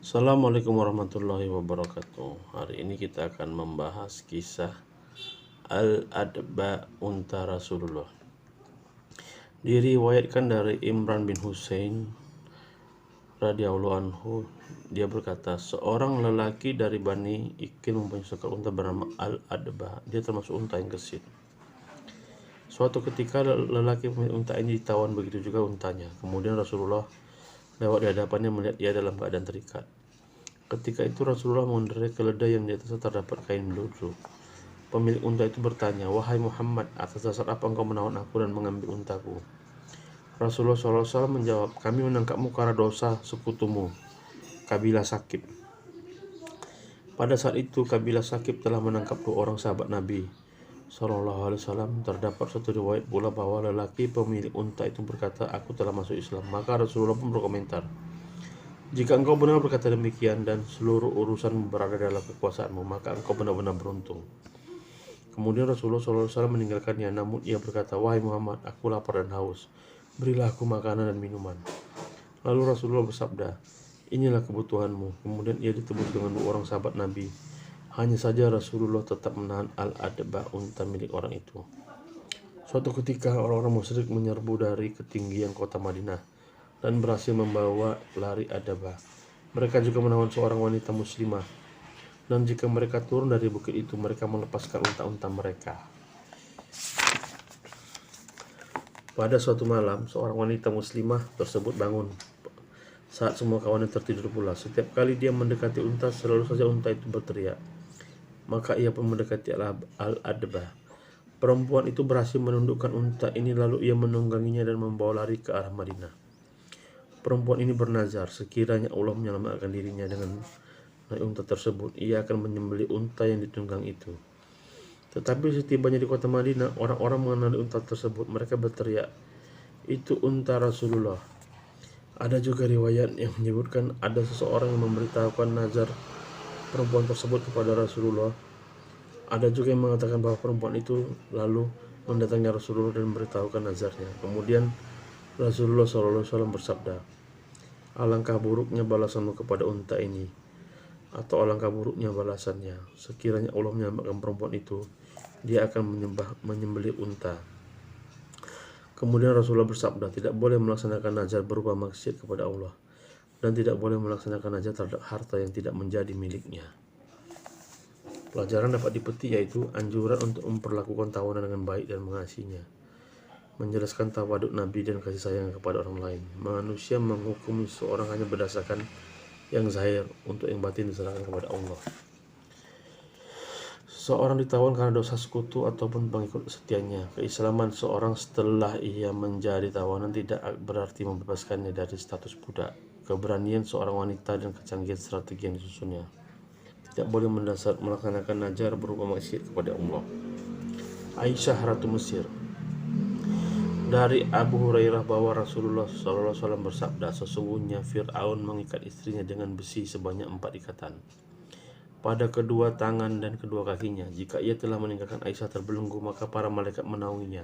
Assalamualaikum warahmatullahi wabarakatuh. Hari ini kita akan membahas kisah Al-Adba unta Rasulullah. Diriwayatkan dari Imran bin Husain radhiyallahu anhu, dia berkata, seorang lelaki dari Bani Ikil mempunyai seekor unta bernama Al-Adba. Dia termasuk unta yang gesit. Suatu ketika lelaki pemilik unta ini ditawan, begitu juga untanya. Kemudian Rasulullah lewat di hadapannya melihat ia dalam keadaan terikat. Ketika itu Rasulullah mengendarai keledai yang di atasnya terdapat kain lusuh. Pemilik unta itu bertanya, wahai Muhammad, atas dasar apa engkau menawan aku dan mengambil untaku? Rasulullah SAW menjawab, kami menangkapmu karena dosa sekutumu, kabilah Sakib. Pada saat itu kabilah Sakib telah menangkap 2 orang sahabat Nabi SAW. Terdapat satu riwayat pula bahwa lelaki pemilik unta itu berkata, aku telah masuk Islam. Maka Rasulullah pun berkomentar, jika engkau benar berkata demikian dan seluruh urusan berada dalam kekuasaanmu, maka engkau benar-benar beruntung. Kemudian Rasulullah SAW meninggalkannya, namun ia berkata, wahai Muhammad, aku lapar dan haus, berilah aku makanan dan minuman. Lalu Rasulullah bersabda, inilah kebutuhanmu. Kemudian ia ditebus dengan 2 orang sahabat Nabi. Hanya saja Rasulullah tetap menahan Al-Adba, unta milik orang itu. Suatu ketika orang-orang musyrik menyerbu dari ketinggian kota Madinah dan berhasil membawa lari Adba. Mereka juga menawan seorang wanita muslimah, dan jika mereka turun dari bukit itu, mereka melepaskan unta-unta mereka. Pada suatu malam, seorang wanita muslimah tersebut bangun saat semua kawannya tertidur pula. Setiap kali dia mendekati unta, selalu saja unta itu berteriak. Maka ia pun mendekati Al-Adba. Perempuan itu berhasil menundukkan unta ini, lalu ia menungganginya dan membawa lari ke arah Madinah. Perempuan ini bernazar, sekiranya Allah menyelamatkan dirinya dengan naik unta tersebut, ia akan menyembelih unta yang ditunggang itu. Tetapi setibanya di kota Madinah, orang-orang mengenali unta tersebut. Mereka berteriak, itu unta Rasulullah. Ada juga riwayat yang menyebutkan ada seseorang yang memberitahukan nazar perempuan tersebut kepada Rasulullah. Ada juga yang mengatakan bahwa perempuan itu lalu mendatangi Rasulullah dan memberitahukan nazarnya. Kemudian Rasulullah SAW bersabda, alangkah buruknya balasanmu kepada unta ini, atau alangkah buruknya balasannya. Sekiranya Allah menyelamatkan perempuan itu, dia akan menyembelih unta. Kemudian Rasulullah bersabda, tidak boleh melaksanakan nazar berupa maksiat kepada Allah, dan tidak boleh melaksanakan nazar terhadap harta yang tidak menjadi miliknya. Pelajaran dapat dipetik yaitu anjuran untuk memperlakukan tawanan dengan baik dan mengasihinya, menjelaskan tawaduk Nabi dan kasih sayang kepada orang lain. Manusia menghukumi seorang hanya berdasarkan yang zahir, untuk yang batin diserahkan kepada Allah. Seorang ditawan karena dosa sekutu ataupun pengikut setianya. Keislaman seorang setelah ia menjadi tawanan tidak berarti membebaskannya dari status budak. Keberanian seorang wanita dan kecanggihan strategi yang disusunnya tidak boleh mendasar melaksanakan nazar berupa maksiat kepada Allah. Aisyah Ratu Mesir. Dari Abu Hurairah bahwa Rasulullah SAW bersabda, sesungguhnya Fir'aun mengikat istrinya dengan besi sebanyak 4 ikatan pada kedua tangan dan kedua kakinya. Jika ia telah meninggalkan Aisyah terbelenggu, maka para malaikat menaunginya.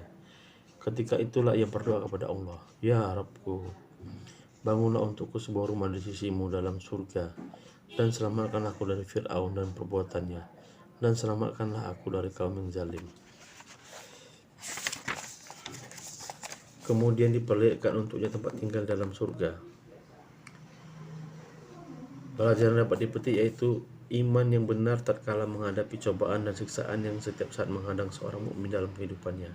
Ketika itulah ia berdoa kepada Allah, ya Rabbku, bangunlah untukku sebuah rumah di sisimu dalam surga, dan selamatkan aku dari Fir'aun dan perbuatannya, dan selamatkanlah aku dari kaum yang zalim. Kemudian diperlihatkan untuknya tempat tinggal dalam surga. Pelajaran dapat dipetik yaitu iman yang benar tatkala menghadapi cobaan dan siksaan yang setiap saat menghadang seorang mukmin dalam kehidupannya.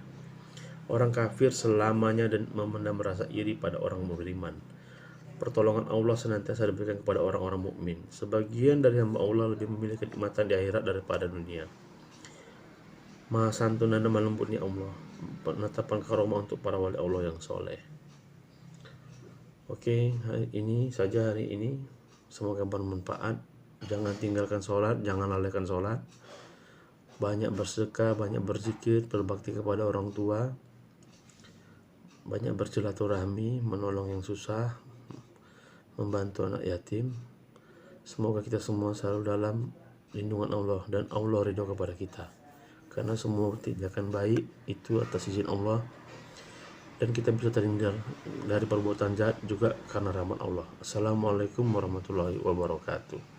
Orang kafir selamanya dan memendam rasa iri pada orang beriman. Pertolongan Allah senantiasa diberikan kepada orang-orang mukmin. Sebagian dari hamba Allah lebih memilih kenikmatan di akhirat daripada dunia. Maha santun dan lemah lembutnya Allah, penetapan karomah untuk para wali Allah yang soleh. Oke, ini saja hari ini. Semoga bermanfaat. Jangan tinggalkan sholat, jangan lalaikan sholat. Banyak bersedekah, banyak berzikir, berbakti kepada orang tua, banyak bersilaturahmi, menolong yang susah, membantu anak yatim. Semoga kita semua selalu dalam lindungan Allah dan Allah ridho kepada kita, karena semua tindakan baik itu atas izin Allah, dan kita bisa terhindar dari perbuatan jahat juga karena rahmat Allah. Assalamualaikum warahmatullahi wabarakatuh.